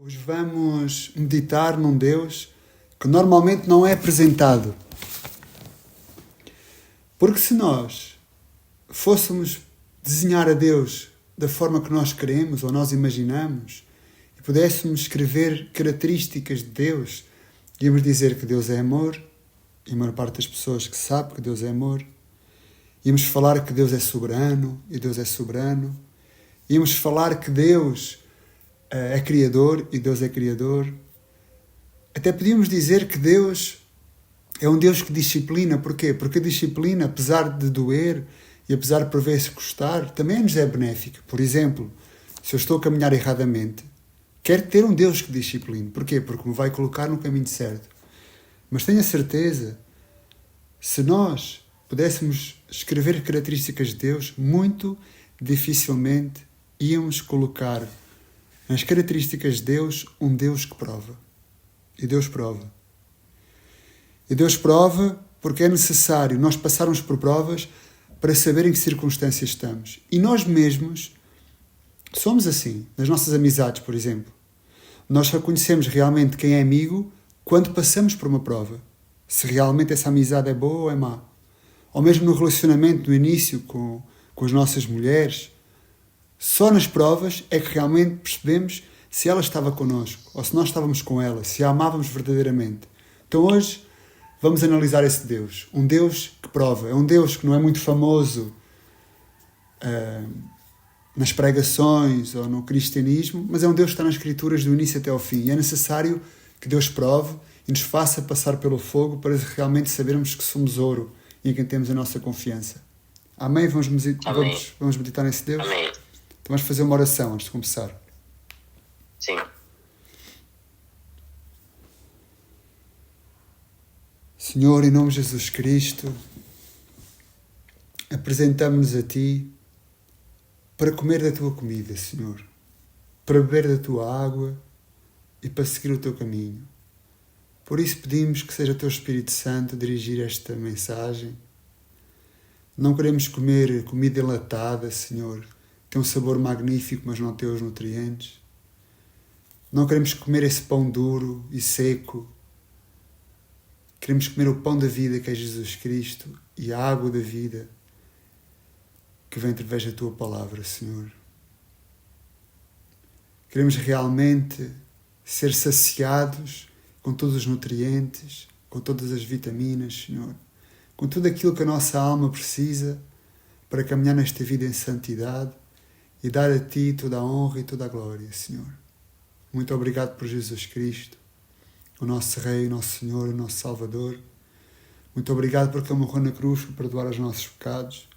Hoje vamos meditar num Deus que normalmente não é apresentado. Porque se nós fôssemos desenhar a Deus da forma que nós queremos ou nós imaginamos e pudéssemos escrever características de Deus, íamos dizer que Deus é amor, e a maior parte das pessoas que sabe que Deus é amor. Íamos falar que Deus é soberano, e Deus é soberano. Íamos falar que Deus é criador, e Deus é criador. Até podíamos dizer que Deus é um Deus que disciplina. Porquê? Porque a disciplina, apesar de doer e apesar de por vezes custar, também nos é benéfica. Por exemplo, se eu estou a caminhar erradamente, quero ter um Deus que discipline. Porquê? Porque me vai colocar no caminho certo. Mas tenho a certeza, se nós pudéssemos escrever características de Deus, muito dificilmente íamos colocar nas características de Deus um Deus que prova. E Deus prova. E Deus prova porque é necessário nós passarmos por provas para saber em que circunstâncias estamos. E nós mesmos somos assim, nas nossas amizades, por exemplo. Nós reconhecemos realmente quem é amigo quando passamos por uma prova. Se realmente essa amizade é boa ou é má. Ou mesmo no relacionamento, no início, com as nossas mulheres. Só nas provas é que realmente percebemos se ela estava connosco, ou se nós estávamos com ela, se a amávamos verdadeiramente. Então hoje vamos analisar esse Deus. Um Deus que prova. É um Deus que não é muito famoso nas pregações ou no cristianismo, mas é um Deus que está nas Escrituras do início até ao fim. E é necessário que Deus prove e nos faça passar pelo fogo para realmente sabermos que somos ouro e em quem temos a nossa confiança. Amém? Vamos meditar nesse Deus? Amém. Então vamos fazer uma oração antes de começar. Sim. Senhor, em nome de Jesus Cristo, apresentamos-nos a Ti para comer da Tua comida, Senhor, para beber da Tua água e para seguir o Teu caminho. Por isso pedimos que seja o Teu Espírito Santo a dirigir esta mensagem. Não queremos comer comida enlatada, Senhor, tem um sabor magnífico, mas não tem os nutrientes. Não queremos comer esse pão duro e seco. Queremos comer o pão da vida, que é Jesus Cristo, e a água da vida, que vem através da Tua palavra, Senhor. Queremos realmente ser saciados com todos os nutrientes, com todas as vitaminas, Senhor, com tudo aquilo que a nossa alma precisa para caminhar nesta vida em santidade e dar a Ti toda a honra e toda a glória, Senhor. Muito obrigado por Jesus Cristo, o nosso Rei, o nosso Senhor, o nosso Salvador. Muito obrigado porque Ele morreu na cruz para perdoar os nossos pecados.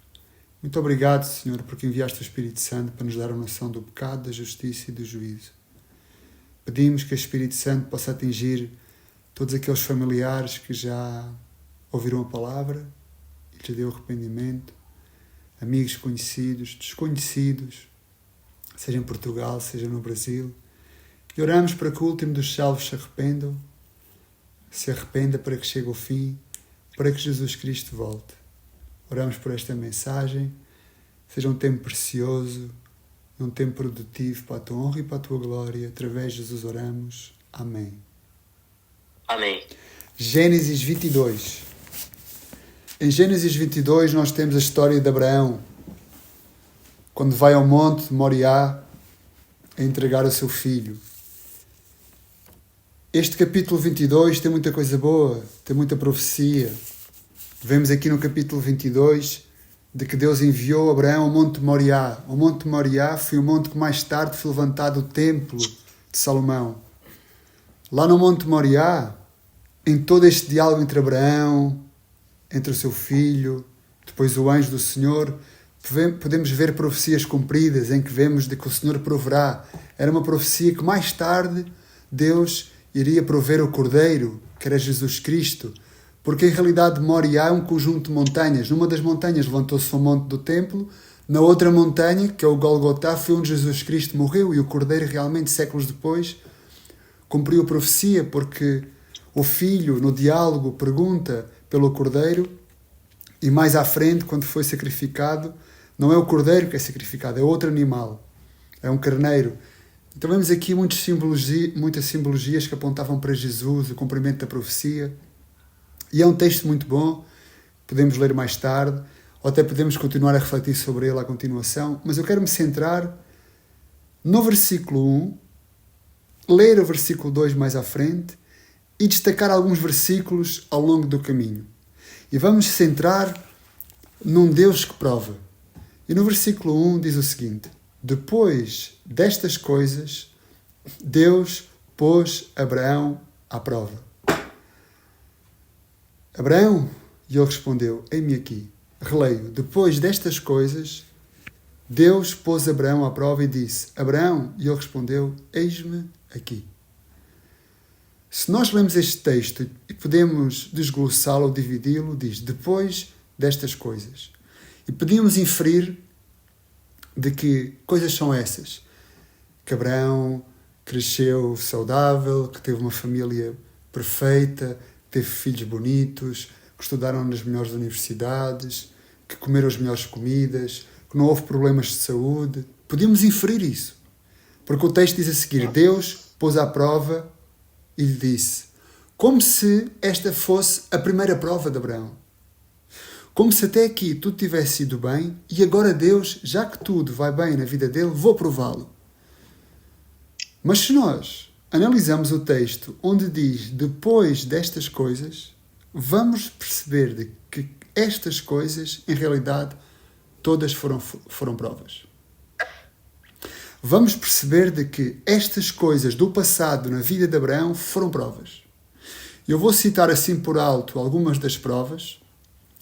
Muito obrigado, Senhor, porque enviaste o Espírito Santo para nos dar a noção do pecado, da justiça e do juízo. Pedimos que o Espírito Santo possa atingir todos aqueles familiares que já ouviram a palavra e lhes deu arrependimento, amigos conhecidos, desconhecidos, seja em Portugal, seja no Brasil. E oramos para que o último dos salvos se arrependa para que chegue ao fim, para que Jesus Cristo volte. Oramos por esta mensagem, seja um tempo precioso, um tempo produtivo para a Tua honra e para a Tua glória. Através de Jesus oramos. Amém. Amém. Gênesis 22. Em Gênesis 22 nós temos a história de Abraão, quando vai ao monte de Moriá a entregar o seu filho. Este capítulo 22 tem muita coisa boa, tem muita profecia. Vemos aqui no capítulo 22 de que Deus enviou Abraão ao monte de Moriá. O monte de Moriá foi o monte que mais tarde foi levantado o templo de Salomão. Lá no monte de Moriá, em todo este diálogo entre Abraão, entre o seu filho, depois o anjo do Senhor, podemos ver profecias cumpridas em que vemos de que o Senhor proverá. Era uma profecia que mais tarde Deus iria prover o Cordeiro, que era Jesus Cristo, porque em realidade Moriá é um conjunto de montanhas. Numa das montanhas levantou-se o monte do templo, na outra montanha, que é o Golgotá, foi onde Jesus Cristo morreu, e o Cordeiro realmente, séculos depois, cumpriu a profecia, porque o filho, no diálogo, pergunta pelo Cordeiro, e mais à frente, quando foi sacrificado, não é o Cordeiro que é sacrificado, é outro animal, é um carneiro. Então vemos aqui muitas simbologias que apontavam para Jesus, o cumprimento da profecia. E é um texto muito bom, podemos ler mais tarde, ou até podemos continuar a refletir sobre ele à continuação, mas eu quero me centrar no versículo 1, ler o versículo 2 mais à frente e destacar alguns versículos ao longo do caminho. E vamos centrar num Deus que prova. E no versículo 1 diz o seguinte: depois destas coisas, Deus pôs Abraão à prova. Abraão, e ele respondeu, eis-me aqui. Releio, depois destas coisas, Deus pôs Abraão à prova e disse, Abraão, e ele respondeu, eis-me aqui. Se nós lemos este texto e podemos desglossá-lo ou dividi-lo, diz, depois destas coisas. E podíamos inferir de que coisas são essas. Que Abraão cresceu saudável, que teve uma família perfeita, que teve filhos bonitos, que estudaram nas melhores universidades, que comeram as melhores comidas, que não houve problemas de saúde. Podíamos inferir isso. Porque o texto diz a seguir, Deus pôs à prova e lhe disse, como se esta fosse a primeira prova de Abraão. Como se até aqui tudo tivesse ido bem e agora Deus, já que tudo vai bem na vida dele, vou prová-lo. Mas se nós analisamos o texto onde diz depois destas coisas, vamos perceber de que estas coisas, em realidade, todas foram provas. Vamos perceber de que estas coisas do passado na vida de Abraão foram provas. Eu vou citar assim por alto algumas das provas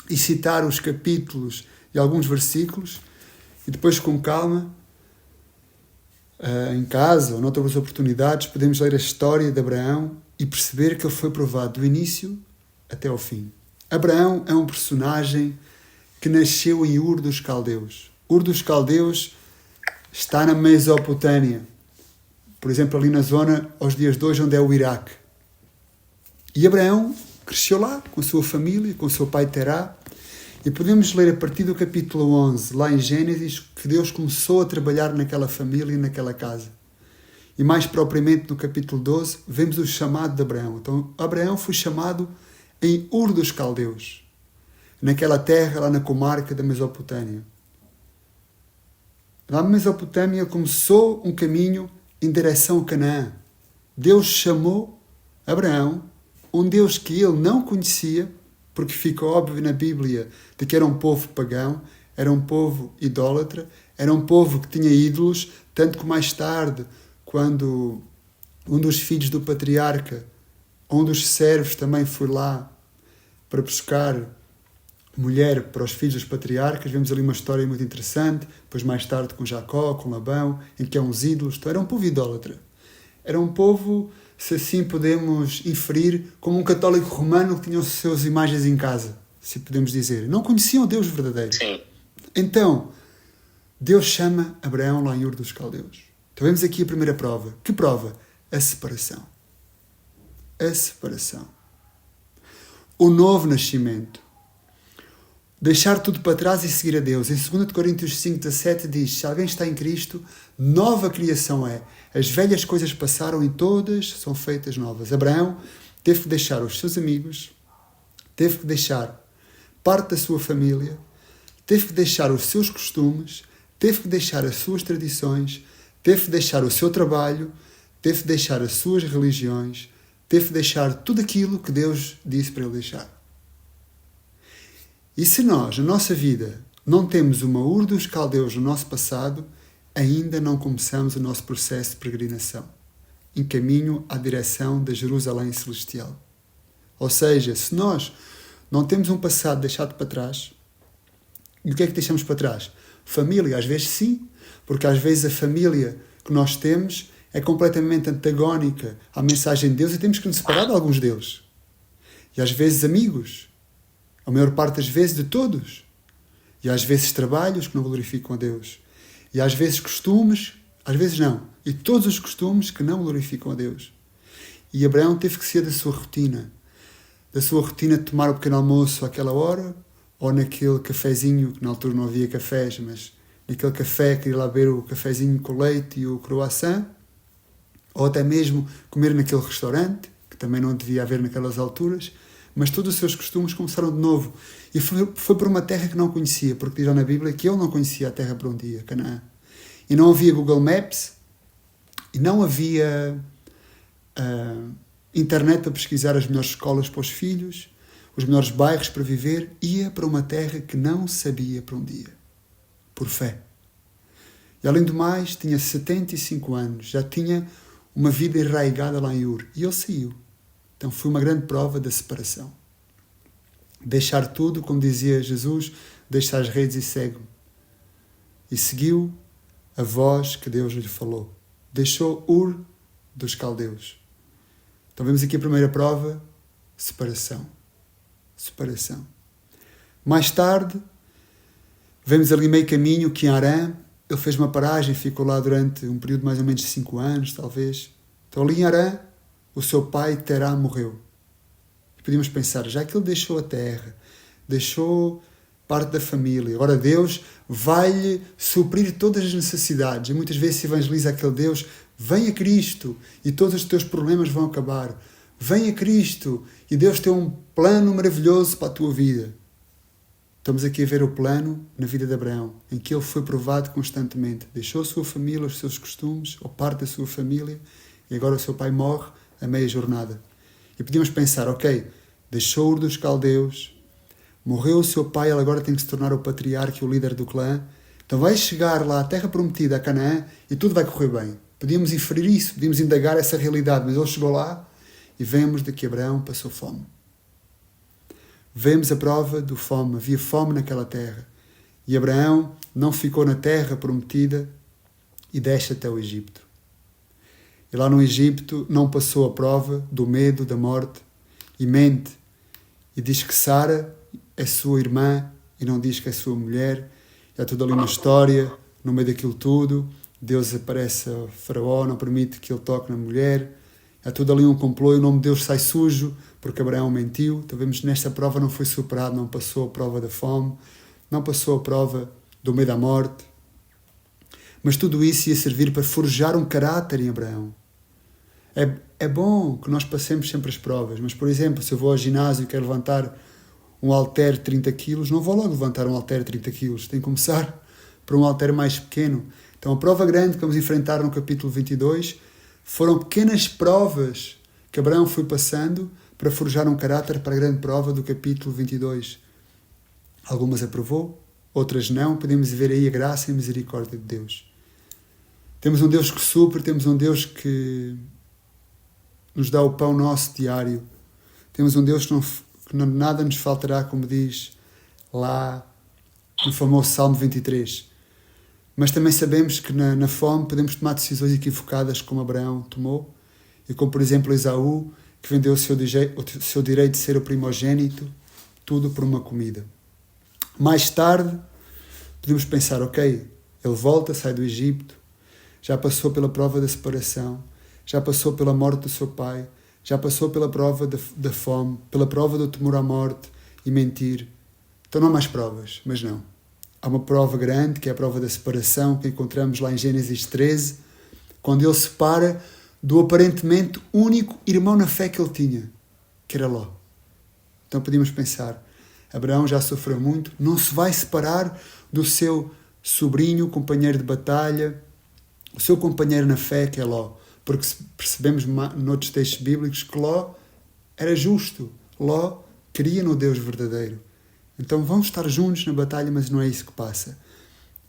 e citar os capítulos e alguns versículos e depois com calma, em casa ou noutras oportunidades, podemos ler a história de Abraão e perceber que ele foi provado do início até ao fim. Abraão é um personagem que nasceu em Ur dos Caldeus. Ur dos Caldeus está na Mesopotâmia, por exemplo, ali na zona, aos dias de hoje, onde é o Iraque. E Abraão cresceu lá, com a sua família, com o seu pai Terá, e podemos ler a partir do capítulo 11, lá em Gênesis, que Deus começou a trabalhar naquela família e naquela casa. E mais propriamente no capítulo 12, vemos o chamado de Abraão. Então, Abraão foi chamado em Ur dos Caldeus, naquela terra, lá na comarca da Mesopotâmia. Lá na Mesopotâmia começou um caminho em direção a Canaã. Deus chamou Abraão, um Deus que ele não conhecia, porque fica óbvio na Bíblia de que era um povo pagão, era um povo idólatra, era um povo que tinha ídolos, tanto que mais tarde, quando um dos filhos do patriarca, um dos servos também foi lá para buscar mulher para os filhos dos patriarcas, vemos ali uma história muito interessante, depois mais tarde com Jacó, com Labão, em que há uns ídolos, então era um povo idólatra. Era um povo, se assim podemos inferir, como um católico romano que tinha as suas imagens em casa, se podemos dizer. Não conheciam o Deus verdadeiro. Sim. Então, Deus chama Abraão lá em Ur dos Caldeus. Então vemos aqui a primeira prova. Que prova? A separação. A separação. O novo nascimento. Deixar tudo para trás e seguir a Deus. Em 2 Coríntios 5,17 diz, se alguém está em Cristo, nova criação é. As velhas coisas passaram e todas são feitas novas. Abraão teve que deixar os seus amigos, teve que deixar parte da sua família, teve que deixar os seus costumes, teve que deixar as suas tradições, teve que deixar o seu trabalho, teve que deixar as suas religiões, teve que deixar tudo aquilo que Deus disse para ele deixar. E se nós, na nossa vida, não temos uma Ur dos Caldeus no nosso passado, ainda não começamos o nosso processo de peregrinação, em caminho à direção da Jerusalém Celestial. Ou seja, se nós não temos um passado deixado para trás, e o que é que deixamos para trás? Família, às vezes sim, porque às vezes a família que nós temos é completamente antagónica à mensagem de Deus e temos que nos separar de alguns deles. E às vezes amigos, a maior parte das vezes de todos. E às vezes trabalhos que não glorificam a Deus. E às vezes costumes, às vezes não. E todos os costumes que não glorificam a Deus. E Abraão teve que ser da sua rotina. Da sua rotina de tomar o pequeno almoço àquela hora, ou naquele cafezinho, que na altura não havia cafés, mas naquele café que ia lá beber o cafezinho com leite e o croissant, ou até mesmo comer naquele restaurante, que também não devia haver naquelas alturas, mas todos os seus costumes começaram de novo. E foi por uma terra que não conhecia, porque diz lá na Bíblia que ele não conhecia a terra por onde ia, Canaã. E não havia Google Maps, e não havia internet para pesquisar as melhores escolas para os filhos, os melhores bairros para viver. Ia para uma terra que não sabia para onde ia, por fé. E além do mais, tinha 75 anos, já tinha uma vida enraizada lá em Ur. E ele saiu. Então foi uma grande prova da separação. Deixar tudo, como dizia Jesus, deixa as redes e segue-me. E seguiu a voz que Deus lhe falou. Deixou Ur dos caldeus. Então vemos aqui a primeira prova, separação. Separação. Mais tarde, vemos ali meio caminho que em Harã, ele fez uma paragem, ficou lá durante um período de mais ou menos 5 anos, talvez. Então ali em Harã, o seu pai Terá morreu. E podíamos pensar, já que ele deixou a terra, deixou parte da família, agora Deus vai-lhe suprir todas as necessidades. E muitas vezes se evangeliza aquele Deus, vem a Cristo e todos os teus problemas vão acabar. Vem a Cristo e Deus tem um plano maravilhoso para a tua vida. Estamos aqui a ver o plano na vida de Abraão, em que ele foi provado constantemente. Deixou a sua família, os seus costumes, ou parte da sua família, e agora o seu pai morre a meia jornada. E podíamos pensar, ok, deixou Ur dos caldeus, morreu o seu pai, ele agora tem que se tornar o patriarca e o líder do clã, então vai chegar lá à terra prometida, a Canaã, e tudo vai correr bem. Podíamos inferir isso, podíamos indagar essa realidade, mas ele chegou lá e vemos de que Abraão passou fome. Vemos a prova do fome, havia fome naquela terra. E Abraão não ficou na terra prometida e desce até o Egito. E lá no Egito não passou a prova do medo, da morte, e mente. E diz que Sara é sua irmã e não diz que é sua mulher. E há tudo ali uma história, no meio daquilo tudo. Deus aparece a Faraó, não permite que ele toque na mulher. Há tudo ali um complô e o nome de Deus sai sujo porque Abraão mentiu. Então vemos que nesta prova não foi superado, não passou a prova da fome, não passou a prova do medo da morte. Mas tudo isso ia servir para forjar um caráter em Abraão. É bom que nós passemos sempre as provas, mas, por exemplo, se eu vou ao ginásio e quero levantar um halter de 30 quilos, não vou logo levantar um halter de 30 quilos, tenho que começar por um halter mais pequeno. Então a prova grande que vamos enfrentar no capítulo 22 foram pequenas provas que Abraão foi passando para forjar um caráter para a grande prova do capítulo 22. Algumas aprovou, outras não. Podemos ver aí a graça e a misericórdia de Deus. Temos um Deus que supre, temos um Deus que nos dá o pão nosso diário. Temos um Deus que nada nos faltará, como diz lá no famoso Salmo 23. Mas também sabemos que na fome podemos tomar decisões equivocadas como Abraão tomou, e como, por exemplo, Esaú, que vendeu o seu direito de ser o primogênito, tudo por uma comida. Mais tarde, podemos pensar, ok, ele volta, sai do Egito, já passou pela prova da separação, já passou pela morte do seu pai, já passou pela prova da fome, pela prova do temor à morte e mentir. Então não há mais provas, mas não. Há uma prova grande, que é a prova da separação, que encontramos lá em Gênesis 13, quando ele separa do aparentemente único irmão na fé que ele tinha, que era Ló. Então podíamos pensar, Abraão já sofreu muito, não se vai separar do seu sobrinho, companheiro de batalha, o seu companheiro na fé, que é Ló. Porque percebemos noutros textos bíblicos que Ló era justo. Ló cria no Deus verdadeiro. Então vão estar juntos na batalha, mas não é isso que passa.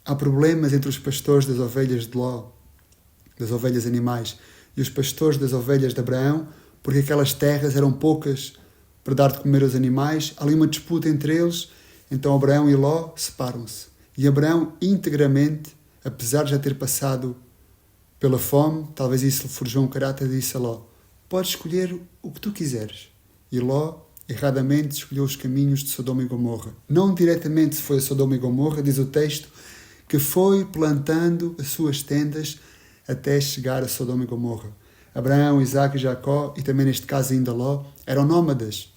Há problemas entre os pastores das ovelhas de Ló, das ovelhas animais, e os pastores das ovelhas de Abraão, porque aquelas terras eram poucas para dar de comer aos animais. Há ali uma disputa entre eles, então Abraão e Ló separam-se. E Abraão integramente, apesar de já ter passado pela fome, talvez isso lhe forjou um caráter, disse a Ló, podes escolher o que tu quiseres. E Ló, erradamente, escolheu os caminhos de Sodoma e Gomorra. Não diretamente se foi a Sodoma e Gomorra, diz o texto, que foi plantando as suas tendas até chegar a Sodoma e Gomorra. Abraão, Isaac e Jacó, e também neste caso ainda Ló, eram nómadas.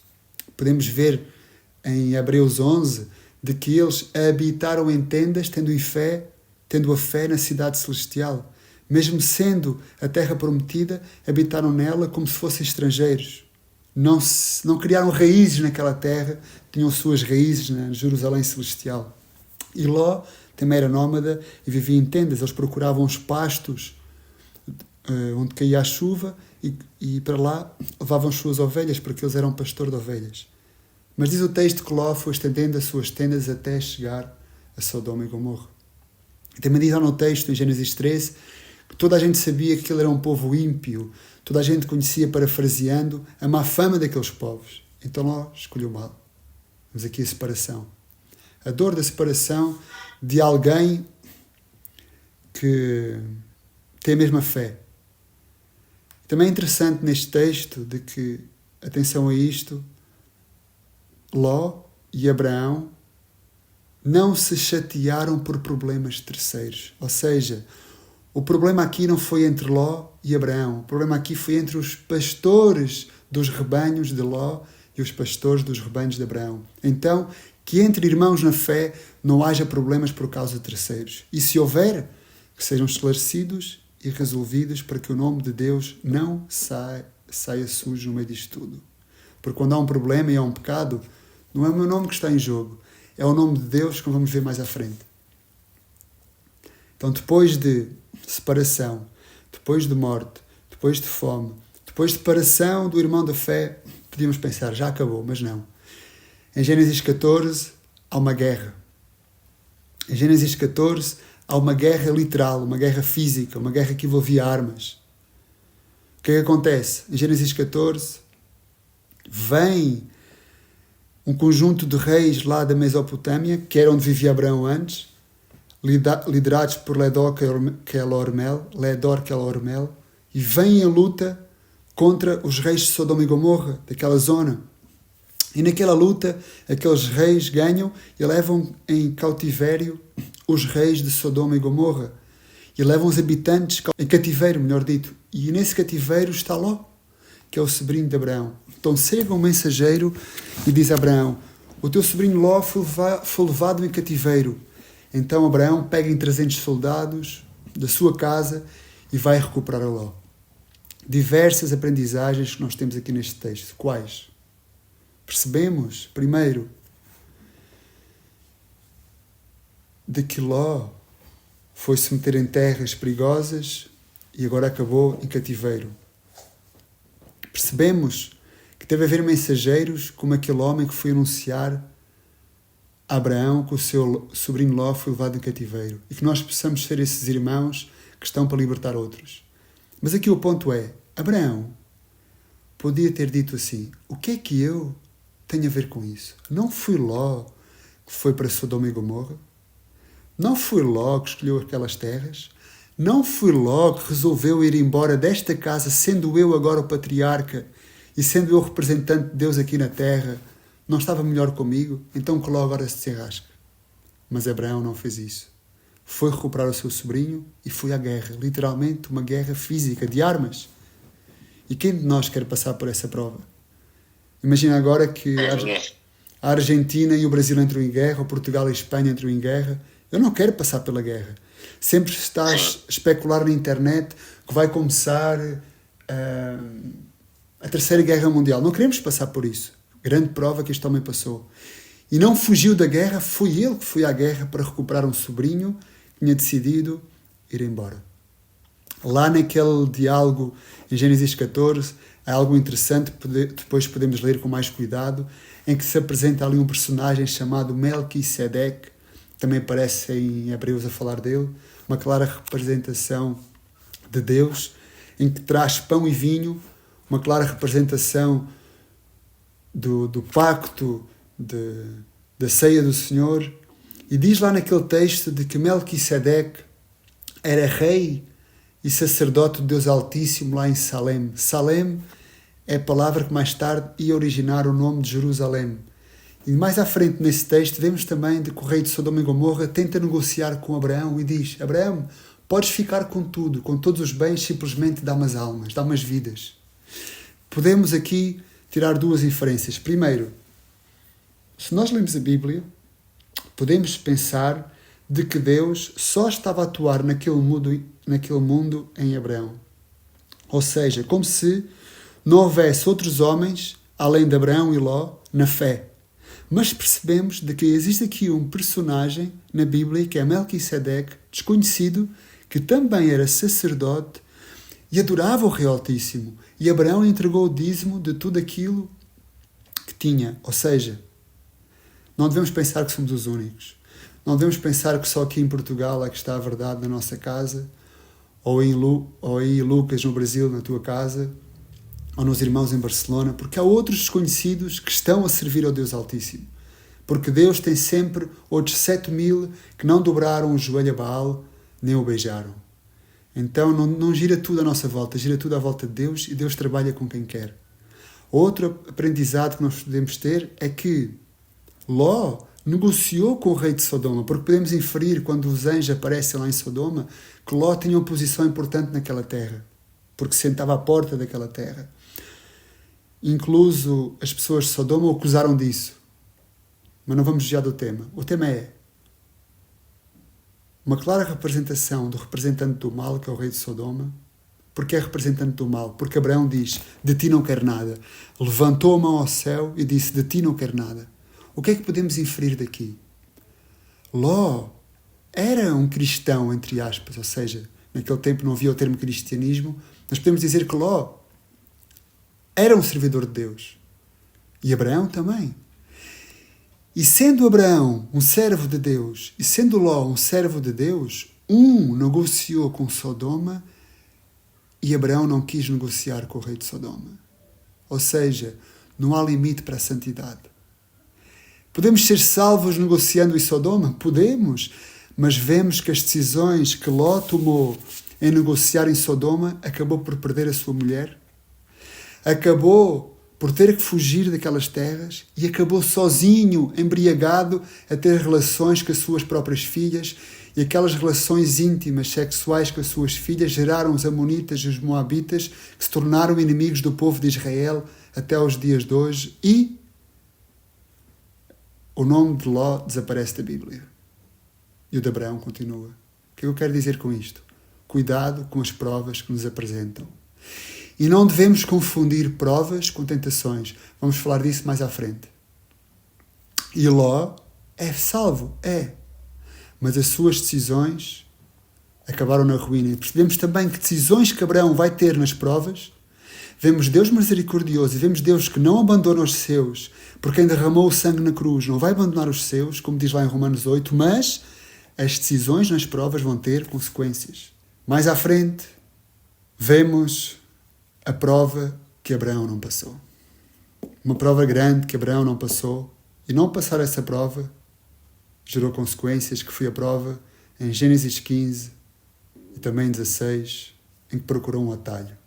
Podemos ver em Hebreus 11 de que eles habitaram em tendas tendo a fé na cidade celestial. Mesmo sendo a terra prometida, habitaram nela como se fossem estrangeiros. Não criaram raízes naquela terra, tinham suas raízes na Jerusalém celestial. E Ló também era nómada e vivia em tendas. Eles procuravam os pastos onde caía a chuva e para lá levavam as suas ovelhas, porque eles eram pastor de ovelhas. Mas diz o texto que Ló foi estendendo as suas tendas até chegar a Sodoma e Gomorra. E também diz lá no texto, em Gênesis 13, que toda a gente sabia que aquele era um povo ímpio, toda a gente conhecia, parafraseando, a má fama daqueles povos. Então Ló escolheu mal. Vemos aqui a separação. A dor da separação de alguém que tem a mesma fé. Também é interessante neste texto de que, atenção a isto, Ló e Abraão não se chatearam por problemas terceiros. Ou seja, o problema aqui não foi entre Ló e Abraão. O problema aqui foi entre os pastores dos rebanhos de Ló e os pastores dos rebanhos de Abraão. Então, que entre irmãos na fé não haja problemas por causa de terceiros. E se houver, que sejam esclarecidos e resolvidos para que o nome de Deus não saia sujo no meio disto tudo. Porque quando há um problema e há um pecado, não é o meu nome que está em jogo, é o nome de Deus, como vamos ver mais à frente. Então, depois de separação, depois de morte, depois de fome, depois de separação do irmão da fé, podíamos pensar, já acabou, mas não. Em Gênesis 14 há uma guerra. Em Gênesis 14 há uma guerra literal, uma guerra física, uma guerra que envolvia armas. O que é que acontece? Em Gênesis 14 vem um conjunto de reis lá da Mesopotâmia, que era onde vivia Abraão antes, liderados por Ledor Kelormel, e vêm em luta contra os reis de Sodoma e Gomorra, daquela zona. E naquela luta, aqueles reis ganham e levam em cautivério os reis de Sodoma e Gomorra. E levam os habitantes em cativeiro, melhor dito. E nesse cativeiro está Ló, que é o sobrinho de Abraão. Então chega um mensageiro e diz a Abraão, o teu sobrinho Ló foi levado em cativeiro. Então Abraão pega em 300 soldados da sua casa e vai recuperar a Ló. Diversas aprendizagens que nós temos aqui neste texto. Quais? Percebemos, primeiro, de que Ló foi se meter em terras perigosas e agora acabou em cativeiro. Percebemos que teve a ver mensageiros como aquele homem que foi anunciar a Abraão que o seu sobrinho Ló foi levado em cativeiro e que nós possamos ser esses irmãos que estão para libertar outros. Mas aqui o ponto é, Abraão podia ter dito assim, o que é que eu tenho a ver com isso? Não fui Ló que foi para Sodoma e Gomorra? Não fui Ló que escolheu aquelas terras? Não fui Ló que resolveu ir embora desta casa, sendo eu agora o patriarca e sendo eu o representante de Deus aqui na terra? Não estava melhor comigo? Então que Ló agora se desenrasca. Mas Abraão não fez isso. Foi recuperar o seu sobrinho e foi à guerra. Literalmente uma guerra física, de armas. E quem de nós quer passar por essa prova? Imagina agora que a Argentina e o Brasil entram em guerra, ou Portugal e a Espanha entram em guerra. Eu não quero passar pela guerra. Sempre estás a especular na internet que vai começar a Terceira Guerra Mundial. Não queremos passar por isso. Grande prova que este homem passou. E não fugiu da guerra, foi ele que foi à guerra para recuperar um sobrinho que tinha decidido ir embora. Lá naquele diálogo em Gênesis 14, há algo interessante, depois podemos ler com mais cuidado, em que se apresenta ali um personagem chamado Melquisedeque, também aparece em Hebreus a falar dele, uma clara representação de Deus, em que traz pão e vinho, uma clara representação do pacto, da ceia do Senhor, e diz lá naquele texto de que Melquisedeque era rei e sacerdote de Deus Altíssimo lá em Salem. Salem é a palavra que mais tarde ia originar o nome de Jerusalém. E mais à frente nesse texto vemos também de que o rei de Sodoma e Gomorra tenta negociar com Abraão e diz, Abraão, podes ficar com tudo, com todos os bens, simplesmente dá umas almas, dá umas vidas. Podemos aqui tirar duas inferências. Primeiro, se nós lemos a Bíblia, podemos pensar de que Deus só estava a atuar naquele mundo naquele mundo em Abraão. Ou seja, como se não houvesse outros homens, além de Abraão e Ló, na fé. Mas percebemos de que existe aqui um personagem na Bíblia que é Melquisedeque, desconhecido, que também era sacerdote e adorava o Rei Altíssimo. E Abraão lhe entregou o dízimo de tudo aquilo que tinha. Ou seja, não devemos pensar que somos os únicos. Não devemos pensar que só aqui em Portugal é que está a verdade na nossa casa, ou aí Lucas no Brasil, na tua casa, ou nos irmãos em Barcelona, porque há outros desconhecidos que estão a servir ao Deus Altíssimo. Porque Deus tem sempre outros 7.000 que não dobraram o joelho a Baal, nem o beijaram. Então não gira tudo à nossa volta, gira tudo à volta de Deus, e Deus trabalha com quem quer. Outro aprendizado que nós podemos ter é que Ló negociou com o rei de Sodoma, porque podemos inferir, quando os anjos aparecem lá em Sodoma, que Ló tinha uma posição importante naquela terra, porque sentava à porta daquela terra. Incluso as pessoas de Sodoma o acusaram disso. Mas não vamos desviar do tema. O tema é uma clara representação do representante do mal, que é o rei de Sodoma. Porque é representante do mal? Porque Abraão diz, de ti não quero nada. Levantou a mão ao céu e disse, de ti não quero nada. O que é que podemos inferir daqui? Ló era um cristão, entre aspas, ou seja, naquele tempo não havia o termo cristianismo, mas podemos dizer que Ló era um servidor de Deus. E Abraão também. E sendo Abraão um servo de Deus, e sendo Ló um servo de Deus, um negociou com Sodoma e Abraão não quis negociar com o rei de Sodoma. Ou seja, não há limite para a santidade. Podemos ser salvos negociando em Sodoma? Podemos, mas vemos que as decisões que Ló tomou em negociar em Sodoma acabou por perder a sua mulher, acabou por ter que fugir daquelas terras e acabou sozinho, embriagado, a ter relações com as suas próprias filhas, e aquelas relações íntimas, sexuais com as suas filhas geraram os amonitas e os moabitas, que se tornaram inimigos do povo de Israel até aos dias de hoje, e o nome de Ló desaparece da Bíblia. E o de Abraão continua. O que eu quero dizer com isto? Cuidado com as provas que nos apresentam. E não devemos confundir provas com tentações. Vamos falar disso mais à frente. E Ló é salvo, é. Mas as suas decisões acabaram na ruína. E percebemos também que decisões que Abraão vai ter nas provas, vemos Deus misericordioso e vemos Deus que não abandona os seus, porque quem derramou o sangue na cruz não vai abandonar os seus, como diz lá em Romanos 8, mas as decisões nas provas vão ter consequências. Mais à frente, vemos a prova que Abraão não passou. Uma prova grande que Abraão não passou, e não passar essa prova gerou consequências, que foi a prova em Gênesis 15 e também 16, em que procurou um atalho.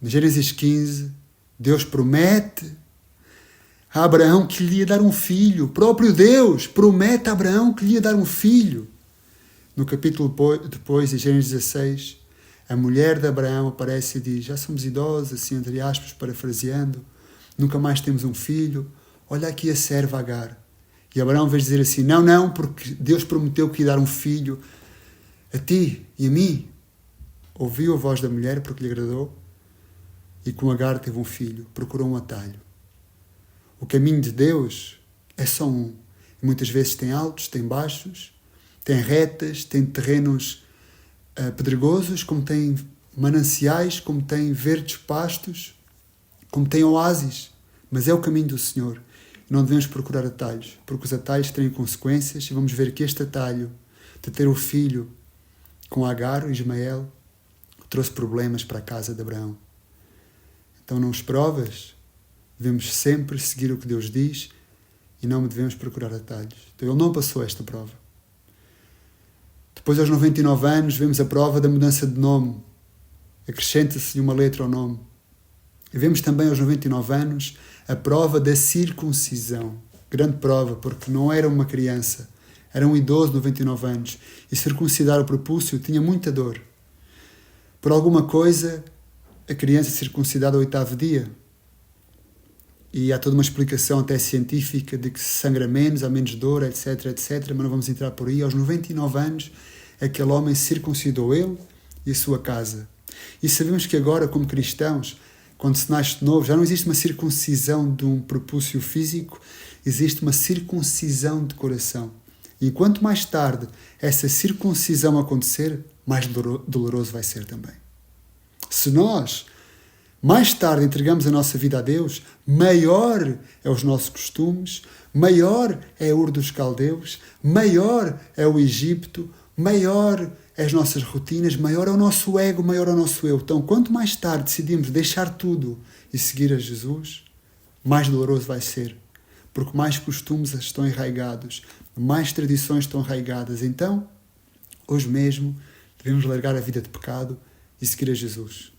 Em Gênesis 15, Deus promete a Abraão que lhe ia dar um filho. O próprio Deus promete a Abraão que lhe ia dar um filho. No capítulo depois, em Gênesis 16, a mulher de Abraão aparece e diz, já somos idosos, assim entre aspas, parafraseando, nunca mais temos um filho, olha aqui a serva Agar. E Abraão veio dizer assim, não, porque Deus prometeu que ia dar um filho a ti e a mim. Ouviu a voz da mulher porque lhe agradou, e com Agar teve um filho, procurou um atalho. O caminho de Deus é só um. E muitas vezes tem altos, tem baixos, tem retas, tem terrenos pedregosos, como tem mananciais, como tem verdes pastos, como tem oásis. Mas é o caminho do Senhor. Não devemos procurar atalhos, porque os atalhos têm consequências, e vamos ver que este atalho de ter o filho com Agar, Ismael, trouxe problemas para a casa de Abraão. Então, nas provas, devemos sempre seguir o que Deus diz e não devemos procurar atalhos. Então, ele não passou esta prova. Depois, aos 99 anos, vemos a prova da mudança de nome. Acrescenta-se uma letra ao nome. E vemos também, aos 99 anos, a prova da circuncisão. Grande prova, porque não era uma criança. Era um idoso de 99 anos. E circuncidar o prepúcio tinha muita dor. Por alguma coisa, a criança é circuncidada ao 8º dia. E há toda uma explicação até científica de que se sangra menos, há menos dor, etc, etc. Mas não vamos entrar por aí. Aos 99 anos, aquele homem circuncidou ele e a sua casa. E sabemos que agora, como cristãos, quando se nasce de novo, já não existe uma circuncisão de um prepúcio físico, existe uma circuncisão de coração. E quanto mais tarde essa circuncisão acontecer, mais doloroso vai ser também. Se nós mais tarde entregamos a nossa vida a Deus, maior é os nossos costumes, maior é a Ur dos Caldeus, maior é o Egito, maior é as nossas rotinas, maior é o nosso ego, maior é o nosso eu. Então, quanto mais tarde decidimos deixar tudo e seguir a Jesus, mais doloroso vai ser. Porque mais costumes estão enraigados, mais tradições estão arraigadas. Então, hoje mesmo, devemos largar a vida de pecado e seguir a Jesus.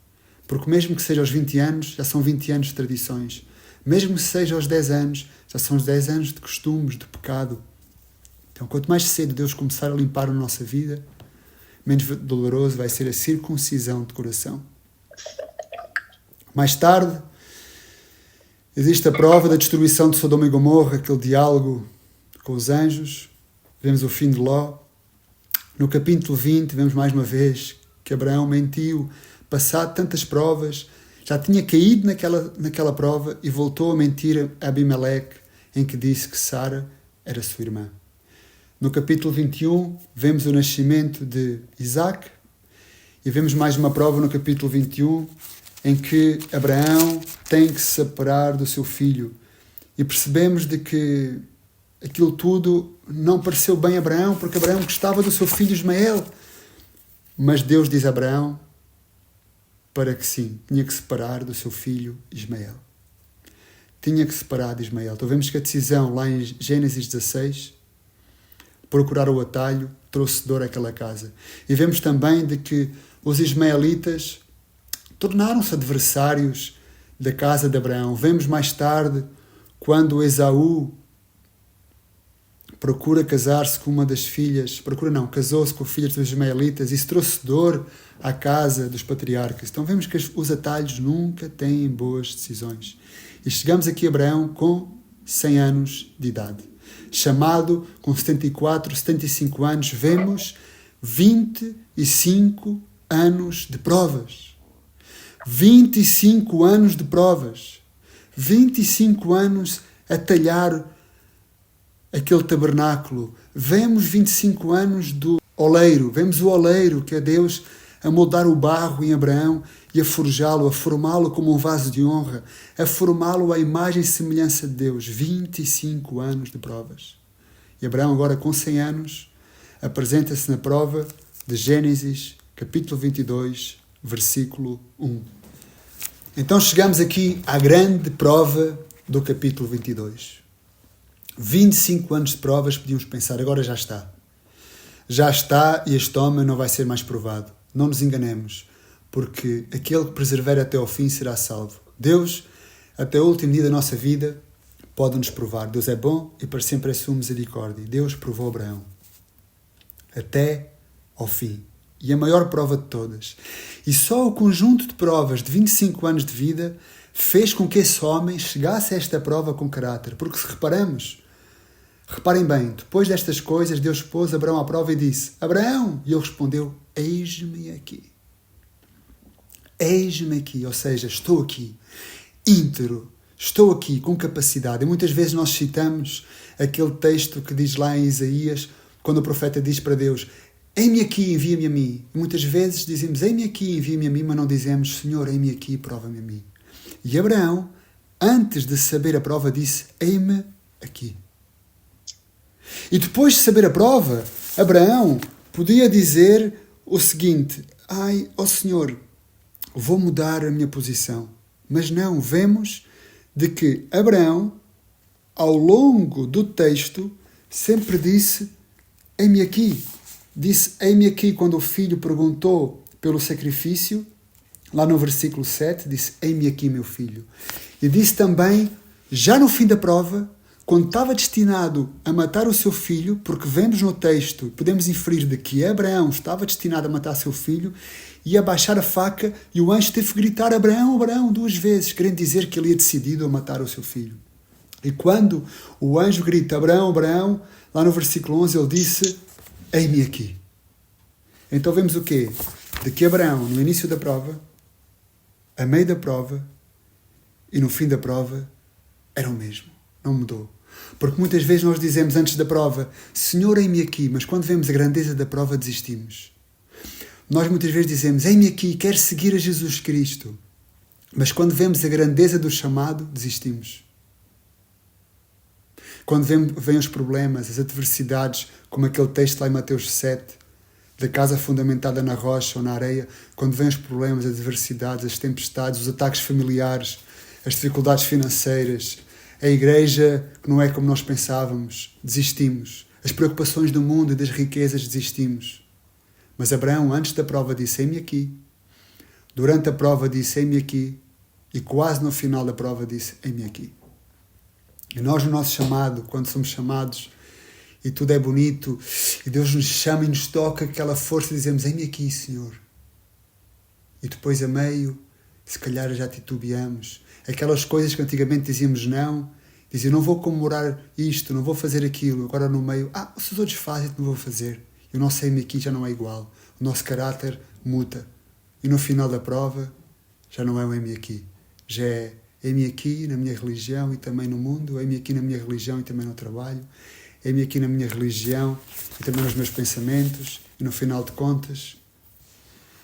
Porque mesmo que seja aos 20 anos, já são 20 anos de tradições. Mesmo que seja aos 10 anos, já são os 10 anos de costumes, de pecado. Então, quanto mais cedo Deus começar a limpar a nossa vida, menos doloroso vai ser a circuncisão de coração. Mais tarde, existe a prova da destruição de Sodoma e Gomorra, aquele diálogo com os anjos. Vemos o fim de Ló. No capítulo 20, vemos mais uma vez que Abraão mentiu, passado tantas provas, já tinha caído naquela prova e voltou a mentir a Abimeleque, em que disse que Sara era sua irmã. No capítulo 21, vemos o nascimento de Isaac e vemos mais uma prova no capítulo 21, em que Abraão tem que se separar do seu filho. E percebemos de que aquilo tudo não pareceu bem a Abraão, porque Abraão gostava do seu filho Ismael. Mas Deus diz a Abraão para que sim, tinha que separar do seu filho Ismael. Tinha que separar de Ismael. Então vemos que a decisão lá em Gênesis 16, procurar o atalho, trouxe dor àquela casa. E vemos também de que os ismaelitas tornaram-se adversários da casa de Abraão. Vemos mais tarde, quando Esaú procura casar-se com uma das filhas, casou-se com filhas dos ismaelitas, e isso trouxe dor à casa dos patriarcas. Então vemos que os atalhos nunca têm boas decisões. E chegamos aqui a Abraão com 100 anos de idade. Chamado com 74, 75 anos, vemos 25 anos de provas. 25 anos de provas. 25 anos a talhar aquele tabernáculo. Vemos 25 anos do oleiro. Vemos o oleiro, que é Deus a moldar o barro em Abraão e a forjá-lo, a formá-lo como um vaso de honra, a formá-lo à imagem e semelhança de Deus. 25 anos de provas. E Abraão, agora com 100 anos, apresenta-se na prova de Gênesis, capítulo 22, versículo 1. Então chegamos aqui à grande prova do capítulo 22. 25 anos de provas, podíamos pensar, agora já está. Já está e este homem não vai ser mais provado. Não nos enganemos, porque aquele que persevera até ao fim será salvo. Deus, até o último dia da nossa vida, pode nos provar. Deus é bom e para sempre é sua misericórdia. Deus provou Abraão até ao fim. E a maior prova de todas. E só o conjunto de provas de 25 anos de vida fez com que esse homem chegasse a esta prova com caráter. Porque se reparem bem, depois destas coisas, Deus pôs Abraão à prova e disse: Abraão! E ele respondeu: eis-me aqui. Eis-me aqui, ou seja, estou aqui, íntegro, estou aqui com capacidade. E muitas vezes nós citamos aquele texto que diz lá em Isaías, quando o profeta diz para Deus: eis-me aqui, envia-me a mim. E muitas vezes dizemos: eis-me aqui, envia-me a mim, mas não dizemos: Senhor, eis-me aqui, prova-me a mim. E Abraão, antes de saber a prova, disse: eis-me aqui. E depois de saber a prova, Abraão podia dizer o seguinte: ai, ó Senhor, vou mudar a minha posição. Mas não, vemos de que Abraão, ao longo do texto, sempre disse: eis-me aqui. Disse: eis-me aqui quando o filho perguntou pelo sacrifício, lá no versículo 7, disse: eis-me aqui, meu filho. E disse também, já no fim da prova, quando estava destinado a matar o seu filho, porque vemos no texto, podemos inferir de que Abraão estava destinado a matar seu filho, ia baixar a faca e o anjo teve que gritar: Abraão, Abraão, 2 vezes, querendo dizer que ele ia decidido a matar o seu filho. E quando o anjo grita: Abraão, Abraão, lá no versículo 11 ele disse: eis-me aqui. Então vemos o quê? De que Abraão, no início da prova, a meio da prova e no fim da prova, era o mesmo. Não mudou. Porque muitas vezes nós dizemos antes da prova, Senhor, eis-me aqui, mas quando vemos a grandeza da prova, desistimos. Nós muitas vezes dizemos, eis-me aqui, quero seguir a Jesus Cristo. Mas quando vemos a grandeza do chamado, desistimos. Quando vêm os problemas, as adversidades, como aquele texto lá em Mateus 7, da casa fundamentada na rocha ou na areia, quando vêm os problemas, as adversidades, as tempestades, os ataques familiares, as dificuldades financeiras, a igreja que não é como nós pensávamos, desistimos. As preocupações do mundo e das riquezas, desistimos. Mas Abraão, antes da prova, disse, eis-me aqui. Durante a prova, disse, eis-me aqui. E quase no final da prova, disse, eis-me aqui. E nós, no nosso chamado, quando somos chamados, e tudo é bonito, e Deus nos chama e nos toca aquela força, dizemos, eis-me aqui, Senhor. E depois, a meio, se calhar já titubeamos. Aquelas coisas que antigamente dizíamos não, diziam, não vou comemorar isto, não vou fazer aquilo. Agora no meio, se os outros fazem, não vou fazer. E o nosso eis-me aqui já não é igual. O nosso caráter muda. E no final da prova, já não é o eis-me aqui. Já é eis-me aqui na minha religião e também no mundo, eis-me aqui na minha religião e também no trabalho, eis-me aqui na minha religião e também nos meus pensamentos. E no final de contas,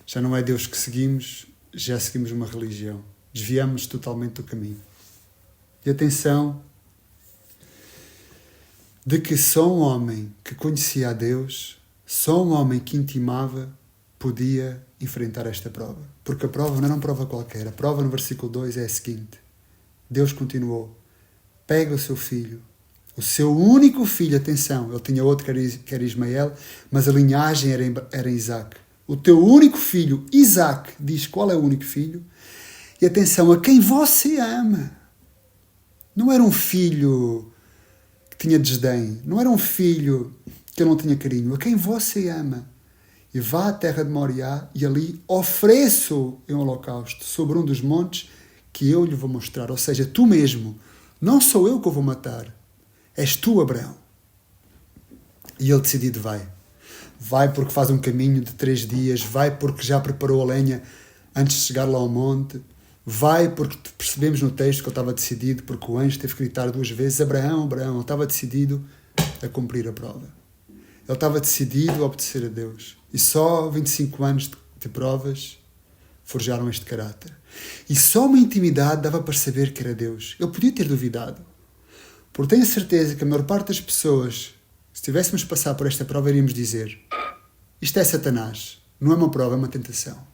já não é Deus que seguimos, já seguimos uma religião. Desviamos totalmente do caminho. E atenção, de que só um homem que conhecia a Deus, só um homem que intimava, podia enfrentar esta prova. Porque a prova não era uma prova qualquer. A prova no versículo 2 é a seguinte. Deus continuou. Pega o seu filho, o seu único filho, atenção, ele tinha outro que era Ismael, mas a linhagem era Isaac. O teu único filho, Isaac, diz qual é o único filho. E atenção, a quem você ama. Não era um filho que tinha desdém. Não era um filho que não tinha carinho. A quem você ama. E vá à terra de Moriá e ali ofereça-o em holocausto sobre um dos montes que eu lhe vou mostrar. Ou seja, tu mesmo. Não sou eu que o vou matar. És tu, Abraão. E ele decidido vai. Vai porque faz um caminho de 3 dias. Vai porque já preparou a lenha antes de chegar lá ao monte. Vai porque percebemos no texto que ele estava decidido, porque o anjo teve que gritar 2 vezes, Abraão, Abraão, ele estava decidido a cumprir a prova. Ele estava decidido a obedecer a Deus. E só 25 anos de provas forjaram este caráter. E só uma intimidade dava para saber que era Deus. Ele podia ter duvidado. Porque tenho a certeza que a maior parte das pessoas, se tivéssemos passar por esta prova, iríamos dizer, isto é Satanás, não é uma prova, é uma tentação.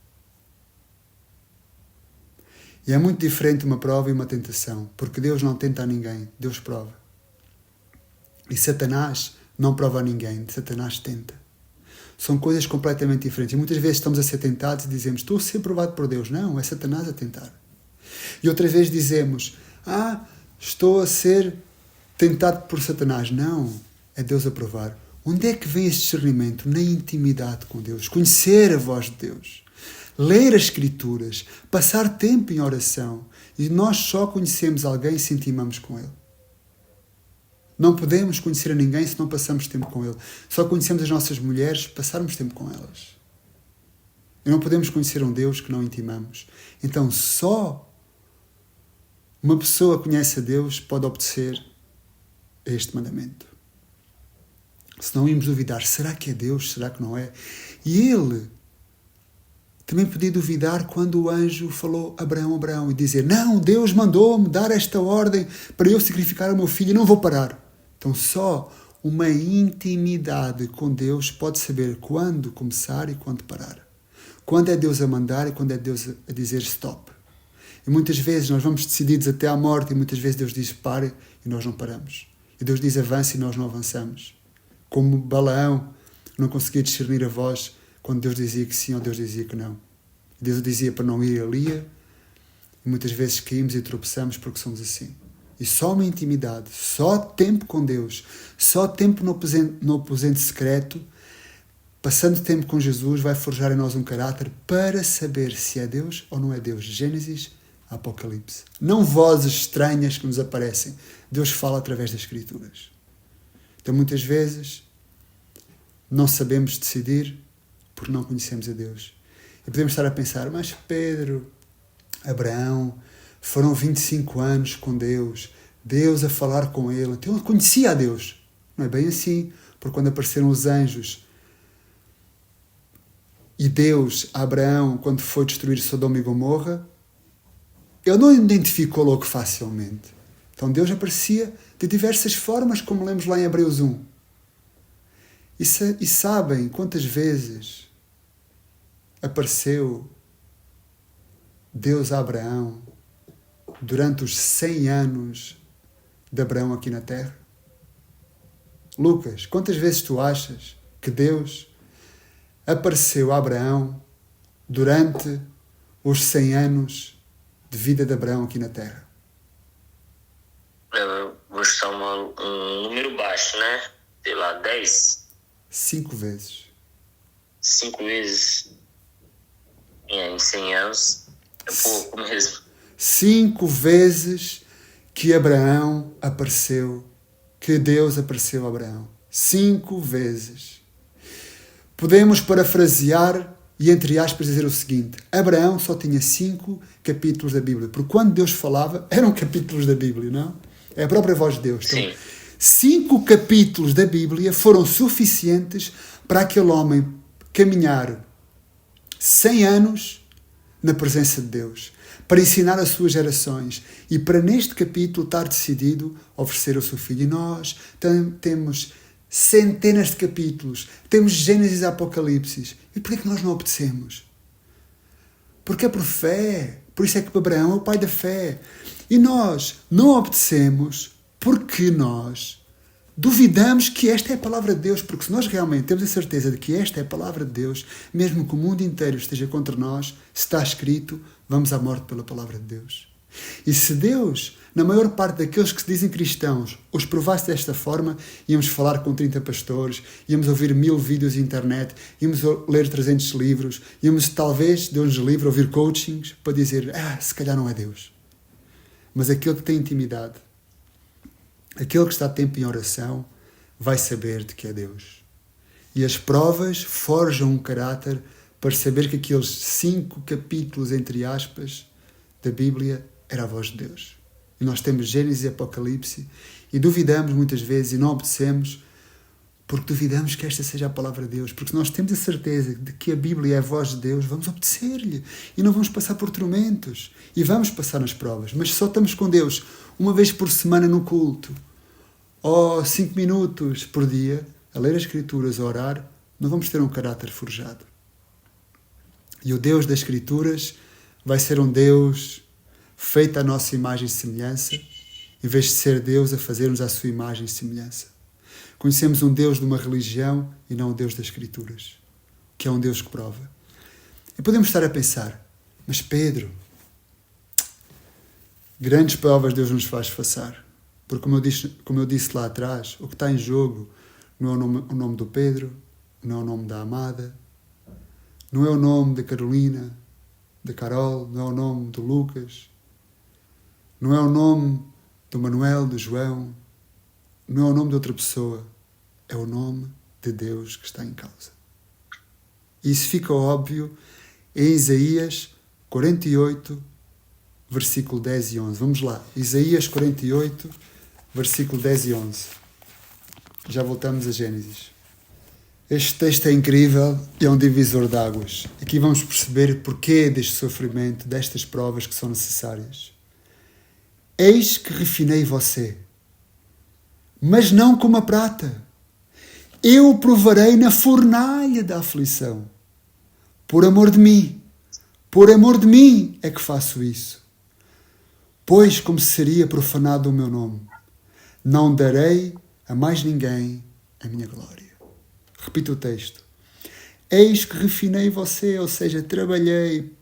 E é muito diferente uma prova e uma tentação, porque Deus não tenta a ninguém, Deus prova. E Satanás não prova a ninguém, Satanás tenta. São coisas completamente diferentes. E muitas vezes estamos a ser tentados e dizemos, estou a ser provado por Deus. Não, é Satanás a tentar. E outras vezes dizemos, estou a ser tentado por Satanás. Não, é Deus a provar. Onde é que vem este discernimento? Na intimidade com Deus. Conhecer a voz de Deus. Ler as Escrituras, passar tempo em oração. E nós só conhecemos alguém se intimamos com Ele. Não podemos conhecer a ninguém se não passamos tempo com Ele. Só conhecemos as nossas mulheres se passarmos tempo com elas. E não podemos conhecer um Deus que não intimamos. Então só uma pessoa que conhece a Deus pode obedecer a este mandamento. Se não íamos duvidar, será que é Deus? Será que não é? E ele também podia duvidar quando o anjo falou Abraão, Abraão, e dizer, não, Deus mandou-me dar esta ordem para eu sacrificar o meu filho e não vou parar. Então só uma intimidade com Deus pode saber quando começar e quando parar. Quando é Deus a mandar e quando é Deus a dizer stop. E muitas vezes nós vamos decididos até à morte e muitas vezes Deus diz pare e nós não paramos. E Deus diz avance e nós não avançamos. Como Balaão não conseguia discernir a voz quando Deus dizia que sim ou Deus dizia que não. Deus dizia para não ir ali e muitas vezes caímos e tropeçamos porque somos assim. E só uma intimidade, só tempo com Deus, só tempo no aposento secreto, passando tempo com Jesus, vai forjar em nós um caráter para saber se é Deus ou não é Deus. Gênesis, Apocalipse. Não vozes estranhas que nos aparecem. Deus fala através das Escrituras. Então muitas vezes não sabemos decidir porque não conhecemos a Deus. E podemos estar a pensar, mas Pedro, Abraão, foram 25 anos com Deus, Deus a falar com ele, então ele conhecia a Deus. Não é bem assim, porque quando apareceram os anjos e Deus a Abraão, quando foi destruir Sodoma e Gomorra, ele não identificou logo facilmente. Então Deus aparecia de diversas formas, como lemos lá em Hebreus 1. E sabem quantas vezes apareceu Deus a Abraão durante os 100 anos de Abraão aqui na Terra? Lucas, quantas vezes tu achas que Deus apareceu a Abraão durante os 100 anos de vida de Abraão aqui na Terra? Eu vou chutar um número baixo, né? Sei lá, 10? 5 vezes. 5 vezes em 100 anos é pouco mesmo. 5 vezes que Abraão apareceu, que Deus apareceu a Abraão. 5 vezes. Podemos parafrasear e, entre aspas, dizer o seguinte: Abraão só tinha 5 capítulos da Bíblia, porque quando Deus falava, eram capítulos da Bíblia, não? É a própria voz de Deus. Então, Sim. 5 capítulos da Bíblia foram suficientes para aquele homem caminhar 100 anos na presença de Deus, para ensinar as suas gerações e para, neste capítulo, estar decidido a oferecer o seu filho. E nós temos centenas de capítulos, temos Gênesis e Apocalipse. E por que nós não obedecemos? Porque é por fé. Por isso é que Abraão é o pai da fé. E nós não obedecemos porque nós duvidamos que esta é a palavra de Deus. Porque se nós realmente temos a certeza de que esta é a palavra de Deus, mesmo que o mundo inteiro esteja contra nós, se está escrito, vamos à morte pela palavra de Deus. E se Deus, na maior parte daqueles que se dizem cristãos, os provasse desta forma, íamos falar com 30 pastores, íamos ouvir 1000 vídeos na internet, íamos ler 300 livros, íamos talvez, Deus nos livre, ouvir coachings para dizer, se calhar não é Deus. Mas aquele que tem intimidade, aquele que está tempo em oração, vai saber de que é Deus. E as provas forjam um caráter para saber que aqueles 5 capítulos, entre aspas, da Bíblia era a voz de Deus. E nós temos Gênesis e Apocalipse e duvidamos muitas vezes e não obedecemos porque duvidamos que esta seja a palavra de Deus. Porque se nós temos a certeza de que a Bíblia é a voz de Deus, vamos obedecer-lhe e não vamos passar por tormentos e vamos passar nas provas. Mas só estamos com Deus uma vez por semana no culto ou 5 minutos por dia a ler as Escrituras, a orar, não vamos ter um caráter forjado. E o Deus das Escrituras vai ser um Deus feito à nossa imagem e semelhança, em vez de ser Deus a fazer-nos à sua imagem e semelhança. Conhecemos um Deus de uma religião e não um Deus das Escrituras, que é um Deus que prova. E podemos estar a pensar, mas Pedro, grandes provas Deus nos faz passar. Porque, como eu disse lá atrás, o que está em jogo não é o nome do Pedro, não é o nome da Amada, não é o nome da Carolina, da Carol, não é o nome do Lucas, não é o nome do Manuel, do João, não é o nome de outra pessoa, é o nome de Deus que está em causa. E isso fica óbvio em Isaías 48, versículo 10 e 11. Vamos lá, Isaías 48, versículo 10 e 11. Já voltamos a Gênesis. Este texto é incrível e é um divisor de águas. Aqui vamos perceber porquê deste sofrimento, destas provas que são necessárias. Eis que refinei você, mas não como a prata. Eu o provarei na fornalha da aflição. Por amor de mim é que faço isso. Pois como seria profanado o meu nome, não darei a mais ninguém a minha glória. Repito o texto. Eis que refinei você, ou seja, trabalhei,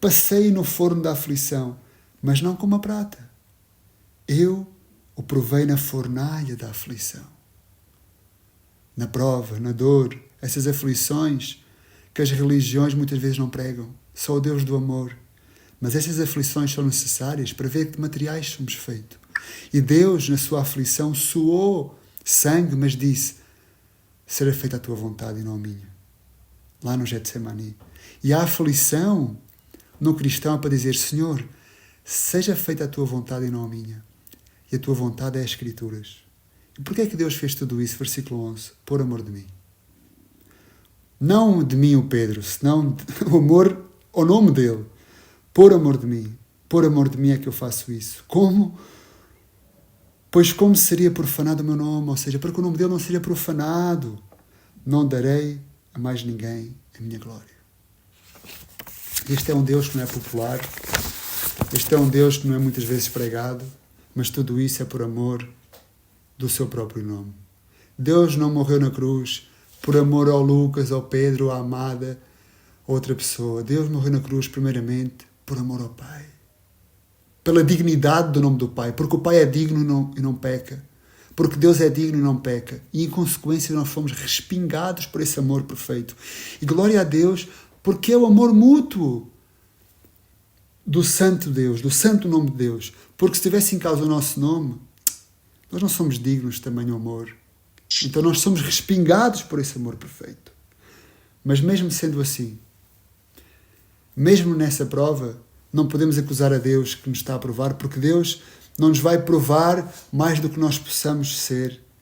passei no forno da aflição, mas não como a prata. Eu o provei na fornalha da aflição. Na prova, na dor, essas aflições que as religiões muitas vezes não pregam. Só o Deus do amor. Mas essas aflições são necessárias para ver que de materiais somos feitos. E Deus, na sua aflição, suou sangue, mas disse: será feita a tua vontade e não a minha. lá no Getsemani. E a aflição no cristão é para dizer: Senhor, seja feita a tua vontade e não a minha. E a tua vontade é as Escrituras. E porquê é que Deus fez tudo isso? Versículo 11. Por amor de mim. Não de mim o Pedro, senão o amor ao nome dele. Por amor de mim. Por amor de mim é que eu faço isso. Como? Pois como seria profanado o meu nome? Ou seja, para que o nome dele não seja profanado, não darei a mais ninguém a minha glória. Este é um Deus que não é popular. Este é um Deus que não é muitas vezes pregado, mas tudo isso é por amor do seu próprio nome. Deus não morreu na cruz por amor ao Lucas, ao Pedro, à Amada, a outra pessoa. Deus morreu na cruz primeiramente por amor ao Pai. Pela dignidade do nome do Pai. Porque o Pai é digno e não peca. Porque Deus é digno e não peca. E em consequência nós fomos respingados por esse amor perfeito. E glória a Deus, porque é o amor mútuo do santo Deus, do santo nome de Deus. Porque se tivesse em causa o nosso nome, nós não somos dignos de tamanho amor. Então nós somos respingados por esse amor perfeito. Mas mesmo sendo assim, mesmo nessa prova, não podemos acusar a Deus que nos está a provar, porque Deus não nos vai provar mais do que nós possamos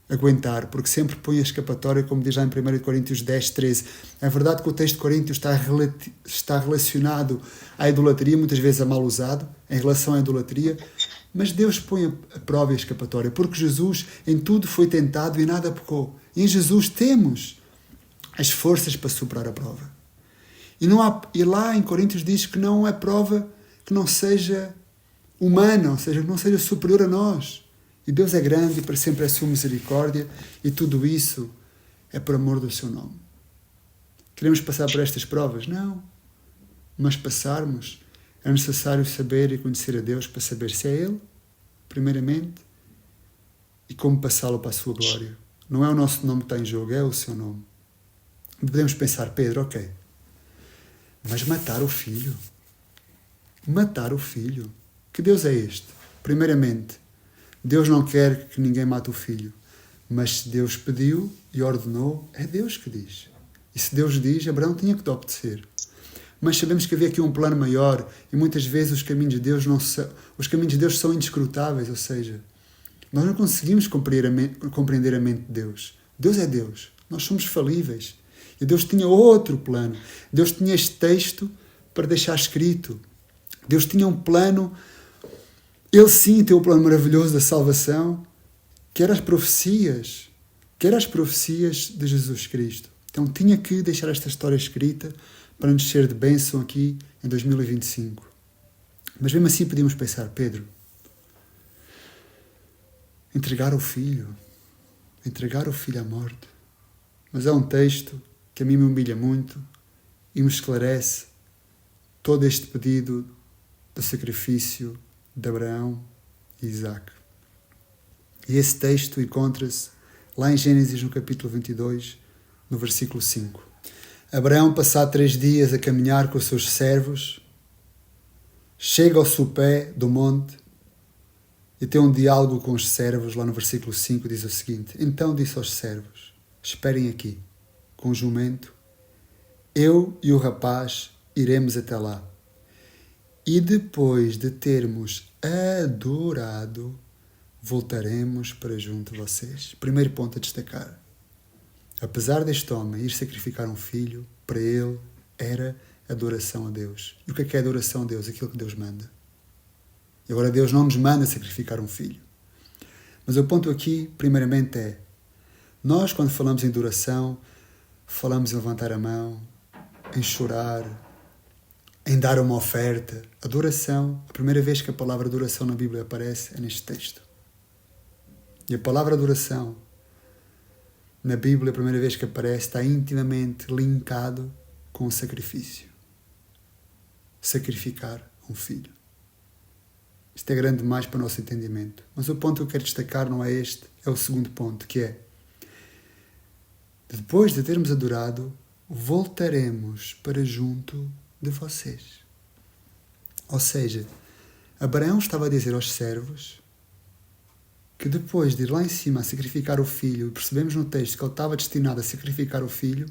aguentar, porque sempre põe a escapatória, como diz lá em 1 Coríntios 10, 13. É verdade que o texto de Coríntios está relacionado à idolatria, muitas vezes a mal usado, em relação à idolatria, mas Deus põe a prova e a escapatória, porque Jesus em tudo foi tentado e nada pecou. E em Jesus temos as forças para superar a prova. E lá em Coríntios diz que não é prova que não seja humana, ou seja, que não seja superior a nós. E Deus é grande e para sempre é a sua misericórdia, e tudo isso é por amor do seu nome. Queremos passar por estas provas? Não. Mas passarmos, é necessário saber e conhecer a Deus para saber se é Ele, primeiramente, e como passá-lo para a sua glória. Não é o nosso nome que está em jogo, é o seu nome. Podemos pensar: Pedro, ok, mas matar o filho? Matar o filho? Que Deus é este? Primeiramente, Deus não quer que ninguém mate o filho, mas se Deus pediu e ordenou, é Deus que diz. E se Deus diz, Abraão tinha que obedecer. Mas sabemos que havia aqui um plano maior, e muitas vezes os caminhos de Deus são inescrutáveis, ou seja, nós não conseguimos compreender a mente de Deus. Deus é Deus, nós somos falíveis. E Deus tinha outro plano. Deus tinha este texto para deixar escrito. Deus tinha um plano. Ele sim tem o plano maravilhoso da salvação, que era as profecias de Jesus Cristo. Então tinha que deixar esta história escrita para nos ser de bênção aqui em 2025. Mas mesmo assim podíamos pensar: Pedro, entregar o filho à morte. Mas é um texto que a mim me humilha muito e me esclarece todo este pedido de sacrifício de Abraão e Isaac. E esse texto encontra-se lá em Gênesis, no capítulo 22, no versículo 5. Abraão, passado 3 dias a caminhar com os seus servos, chega ao sopé do monte e tem um diálogo com os servos. Lá no versículo 5 diz o seguinte: Então disse aos servos: Esperem aqui, com o jumento, eu e o rapaz iremos até lá. E depois de termos adorado, voltaremos para junto de vocês. Primeiro ponto a destacar. Apesar deste homem ir sacrificar um filho, para ele era adoração a Deus. E o que é adoração a Deus? Aquilo que Deus manda. E agora Deus não nos manda sacrificar um filho. Mas o ponto aqui, primeiramente, é: nós, quando falamos em adoração, falamos em levantar a mão, em chorar, em dar uma oferta. Adoração, a primeira vez que a palavra adoração na Bíblia aparece é neste texto. E a palavra adoração na Bíblia, a primeira vez que aparece, está intimamente linkado com o sacrifício. Sacrificar um filho. Isto é grande demais para o nosso entendimento. Mas o ponto que eu quero destacar não é este, é o segundo ponto, que é: depois de termos adorado, voltaremos para junto de vocês. Ou seja, Abraão estava a dizer aos servos que depois de ir lá em cima a sacrificar o filho, e percebemos no texto que ele estava destinado a sacrificar o filho,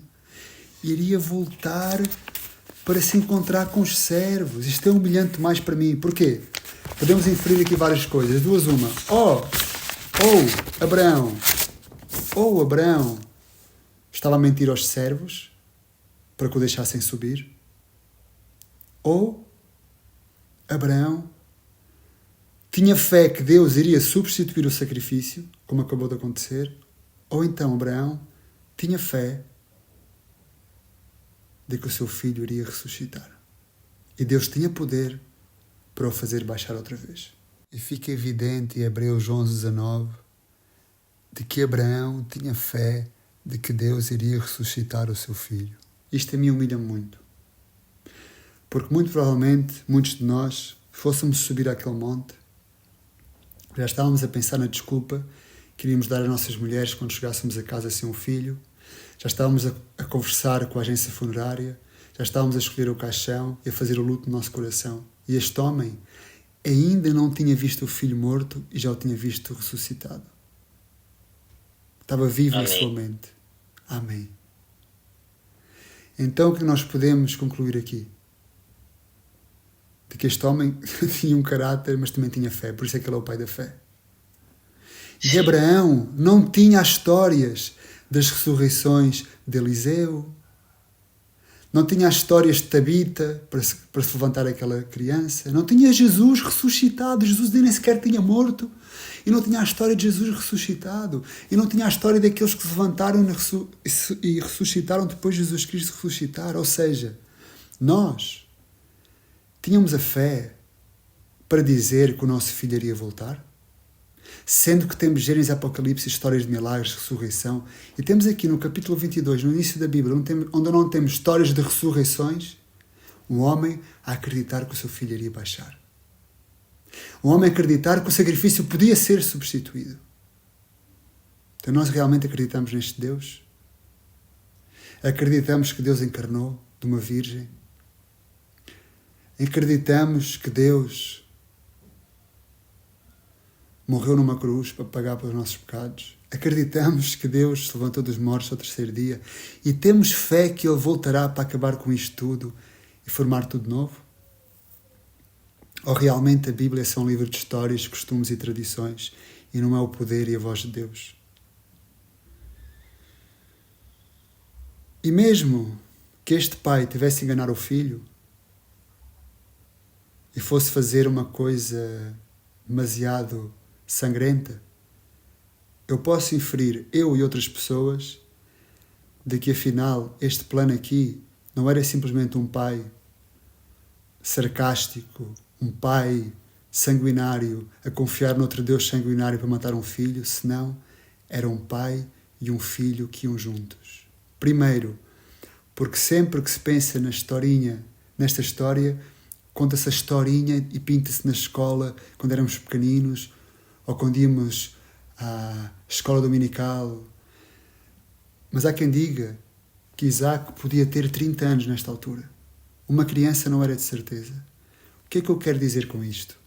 iria voltar para se encontrar com os servos. Isto é humilhante demais para mim. Porquê? Podemos inferir aqui várias coisas. Duas, uma. Abraão estava a mentir aos servos para que o deixassem subir. Ou Abraão tinha fé que Deus iria substituir o sacrifício, como acabou de acontecer. Ou então Abraão tinha fé de que o seu filho iria ressuscitar. E Deus tinha poder para o fazer baixar outra vez. E fica evidente em Hebreus 11:19 de que Abraão tinha fé de que Deus iria ressuscitar o seu filho. Isto a mim humilha muito. Porque muito provavelmente muitos de nós fôssemos subir àquele monte, já estávamos a pensar na desculpa que iríamos dar às nossas mulheres quando chegássemos a casa sem um filho, já estávamos a conversar com a agência funerária, já estávamos a escolher o caixão e a fazer o luto no nosso coração. E este homem ainda não tinha visto o filho morto e já o tinha visto ressuscitado. Estava vivo na sua mente. Amém. Então o que nós podemos concluir aqui? De que este homem tinha um caráter, mas também tinha fé. Por isso é que ele é o pai da fé. E Abraão não tinha as histórias das ressurreições de Eliseu. Não tinha as histórias de Tabita para se levantar aquela criança. Não tinha Jesus ressuscitado. Jesus nem sequer tinha morto. E não tinha a história de Jesus ressuscitado. E não tinha a história daqueles que se levantaram e ressuscitaram depois de Jesus Cristo ressuscitar. Ou seja, nós tínhamos a fé para dizer que o nosso filho iria voltar? Sendo que temos Gênesis e Apocalipse, histórias de milagres, ressurreição, e temos aqui no capítulo 22, no início da Bíblia, onde não temos histórias de ressurreições, um homem a acreditar que o seu filho iria baixar. Um homem a acreditar que o sacrifício podia ser substituído. Então nós realmente acreditamos neste Deus? Acreditamos que Deus encarnou de uma virgem? Acreditamos que Deus morreu numa cruz para pagar pelos nossos pecados? Acreditamos que Deus se levantou dos mortos ao terceiro dia e temos fé que Ele voltará para acabar com isto tudo e formar tudo novo? Ou realmente a Bíblia é só um livro de histórias, costumes e tradições e não é o poder e a voz de Deus? E mesmo que este pai tivesse enganado o filho e fosse fazer uma coisa demasiado sangrenta, eu posso inferir, eu e outras pessoas, de que afinal este plano aqui não era simplesmente um pai sarcástico, um pai sanguinário a confiar noutro Deus sanguinário para matar um filho, senão era um pai e um filho que iam juntos. Primeiro, porque sempre que se pensa nesta história, conta-se a historinha e pinta-se na escola quando éramos pequeninos ou quando íamos à escola dominical. Mas há quem diga que Isaac podia ter 30 anos nesta altura. Uma criança não era de certeza. O que é que eu quero dizer com isto?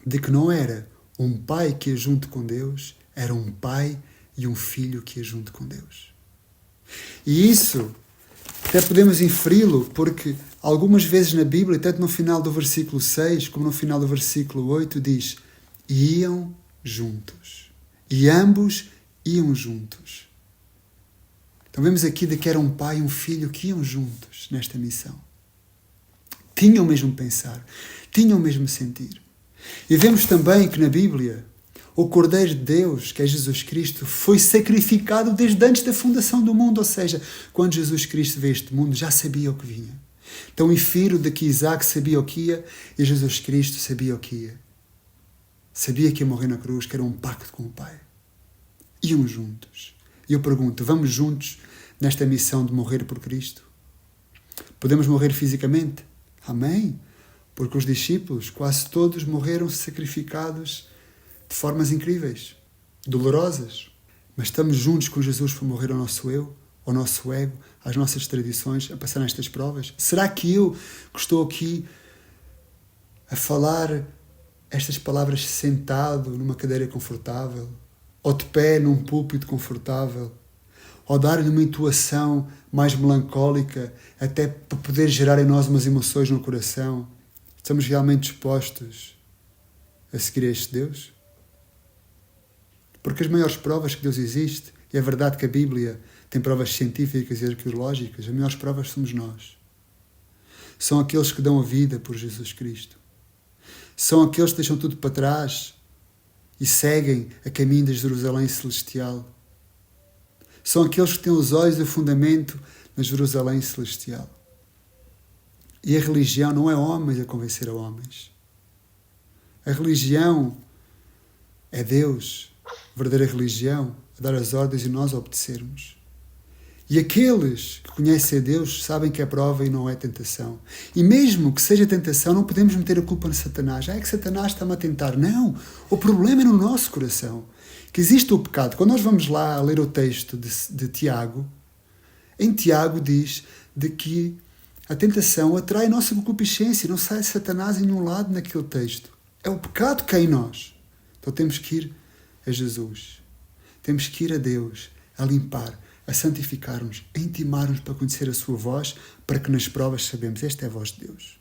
De que não era um pai que ia junto com Deus, era um pai e um filho que ia junto com Deus. E isso até podemos inferi-lo porque algumas vezes na Bíblia, tanto no final do versículo 6 como no final do versículo 8, diz: iam juntos. E ambos iam juntos. Então vemos aqui de que era um pai e um filho que iam juntos nesta missão. Tinham o mesmo pensar, tinham o mesmo sentir. E vemos também que na Bíblia o Cordeiro de Deus, que é Jesus Cristo, foi sacrificado desde antes da fundação do mundo. Ou seja, quando Jesus Cristo veio a este mundo, já sabia o que vinha. Então infiro de que Isaac sabia o que ia e Jesus Cristo sabia o que ia. Sabia que ia morrer na cruz, que era um pacto com o Pai. Iam juntos. E eu pergunto, vamos juntos nesta missão de morrer por Cristo? Podemos morrer fisicamente? Amém? Porque os discípulos, quase todos, morreram sacrificados de formas incríveis, dolorosas. Mas estamos juntos com Jesus para morrer ao nosso eu, ao nosso ego, às nossas tradições, a passar nestas provas? Será que eu, que estou aqui a falar estas palavras sentado numa cadeira confortável, ou de pé num púlpito confortável, ou dar-lhe uma intuação mais melancólica, até para poder gerar em nós umas emoções no coração? Estamos realmente dispostos a seguir a este Deus? Porque as maiores provas que Deus existe, e é verdade que a Bíblia tem provas científicas e arqueológicas, as maiores provas somos nós. São aqueles que dão a vida por Jesus Cristo. São aqueles que deixam tudo para trás e seguem a caminho da Jerusalém Celestial. São aqueles que têm os olhos e o fundamento na Jerusalém Celestial. E a religião não é homens a convencer a homens. A religião é Deus, a verdadeira religião, a dar as ordens e nós obedecermos. E aqueles que conhecem a Deus sabem que é prova e não é tentação. E mesmo que seja tentação, não podemos meter a culpa no Satanás. É que Satanás está-me a tentar. Não! O problema é no nosso coração. Que existe o pecado. Quando nós vamos lá a ler o texto de Tiago, em Tiago diz de que a tentação atrai a nossa concupiscência. Não sai Satanás em nenhum lado naquele texto. É o pecado que é em nós. Então temos que ir a Jesus. Temos que ir a Deus, a limpar, a santificar-nos, a intimar-nos para conhecer a sua voz, para que nas provas sabemos, esta é a voz de Deus.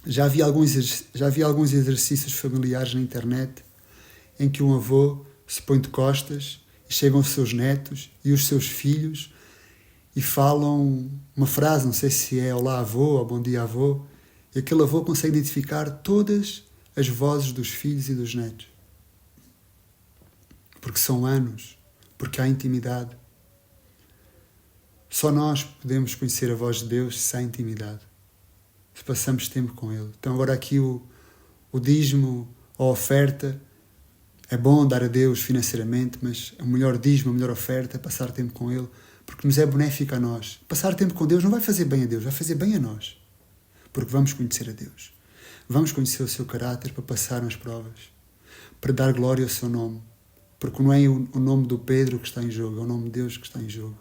Já havia alguns exercícios familiares na internet em que um avô se põe de costas e chegam os seus netos e os seus filhos e falam uma frase, não sei se é olá avô ou bom dia avô, e aquele avô consegue identificar todas as vozes dos filhos e dos netos. Porque são anos, porque há intimidade. Só nós podemos conhecer a voz de Deus se há intimidade, se passamos tempo com Ele. Então agora aqui o dízimo, a oferta, é bom dar a Deus financeiramente, mas o melhor dízimo, a melhor oferta é passar tempo com Ele, porque nos é benéfico a nós. Passar tempo com Deus não vai fazer bem a Deus, vai fazer bem a nós, porque vamos conhecer a Deus. Vamos conhecer o seu caráter para passar nas provas, para dar glória ao seu nome. Porque não é o nome do Pedro que está em jogo, é o nome de Deus que está em jogo.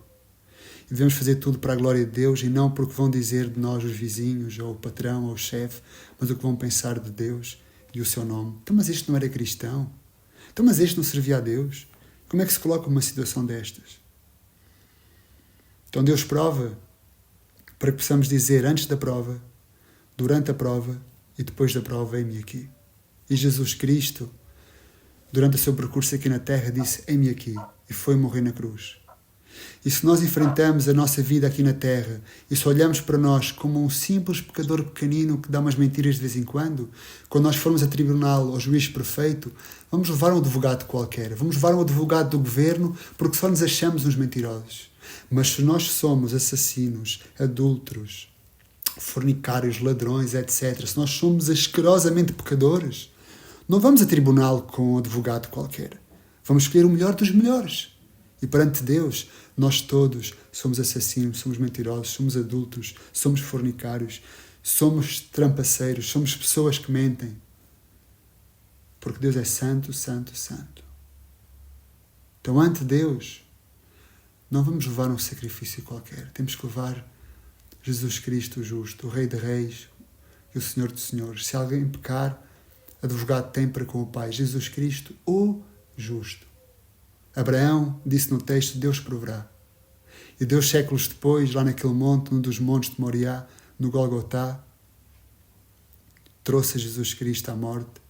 E devemos fazer tudo para a glória de Deus e não porque vão dizer de nós os vizinhos, ou o patrão, ou o chefe, mas o que vão pensar de Deus e o seu nome. Então, mas este não era cristão? Então, mas este não servia a Deus? Como é que se coloca uma situação destas? Então Deus prova para que possamos dizer antes da prova, durante a prova e depois da prova, eis-me aqui. E Jesus Cristo, durante o seu percurso aqui na Terra, disse, eis-me aqui, e foi morrer na cruz. E se nós enfrentamos a nossa vida aqui na Terra e se olhamos para nós como um simples pecador pequenino que dá umas mentiras de vez em quando nós formos a tribunal, ao juiz perfeito, vamos levar um advogado qualquer, vamos levar um advogado do governo porque só nos achamos uns mentirosos. Mas se nós somos assassinos, adúlteros, fornicários, ladrões, etc., se nós somos asquerosamente pecadores, não vamos a tribunal com um advogado qualquer. Vamos escolher o melhor dos melhores. E perante Deus, nós todos somos assassinos, somos mentirosos, somos adúlteros, somos fornicários, somos trampaceiros, somos pessoas que mentem. Porque Deus é santo, santo, santo. Então, ante Deus, não vamos levar um sacrifício qualquer. Temos que levar Jesus Cristo, o justo, o Rei de Reis e o Senhor de Senhores. Se alguém pecar, advogado tem para com o Pai, Jesus Cristo, o justo. Abraão disse no texto, Deus proverá. E Deus, séculos depois, lá naquele monte, num dos montes de Moriá, no Golgotá, trouxe a Jesus Cristo à morte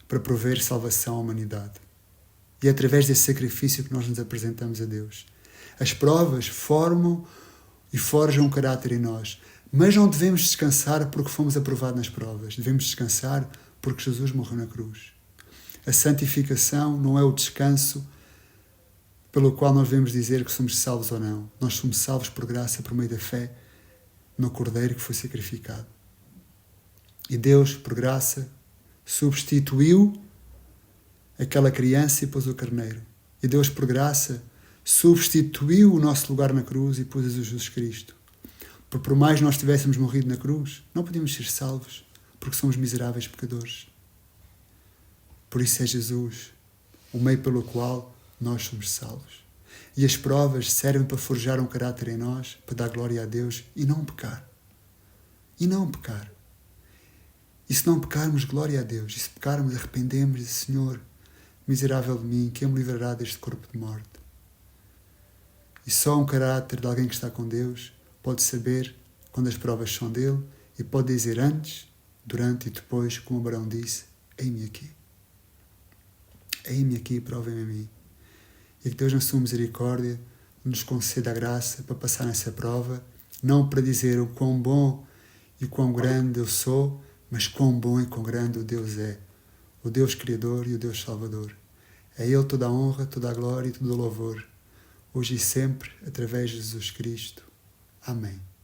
para prover salvação à humanidade. E é através desse sacrifício que nós nos apresentamos a Deus. As provas formam e forjam um caráter em nós, mas não devemos descansar porque fomos aprovados nas provas. Devemos descansar porque Jesus morreu na cruz. A santificação não é o descanso pelo qual nós devemos dizer que somos salvos ou não. Nós somos salvos por graça, por meio da fé no Cordeiro que foi sacrificado. E Deus, por graça, substituiu aquela criança e pôs o carneiro. E Deus, por graça, substituiu o nosso lugar na cruz e pôs Jesus Cristo. Porque por mais nós tivéssemos morrido na cruz, não podíamos ser salvos, porque somos miseráveis pecadores. Por isso é Jesus o meio pelo qual nós somos salvos. E as provas servem para forjar um caráter em nós, para dar glória a Deus e não pecar. E não pecar. E se não pecarmos, glória a Deus. E se pecarmos, arrependemos e Senhor, miserável de mim, quem me livrará deste corpo de morte? E só um caráter de alguém que está com Deus pode saber quando as provas são dele e pode dizer antes, durante e depois, como Abraão disse, eis-me aqui. Eis-me aqui, provem-me a mim. E que Deus, na sua misericórdia, nos conceda a graça para passar nessa prova, não para dizer o quão bom e o quão grande eu sou, mas quão bom e quão grande o Deus é, o Deus Criador e o Deus Salvador. A Ele toda a honra, toda a glória e todo o louvor, hoje e sempre, através de Jesus Cristo. Amém.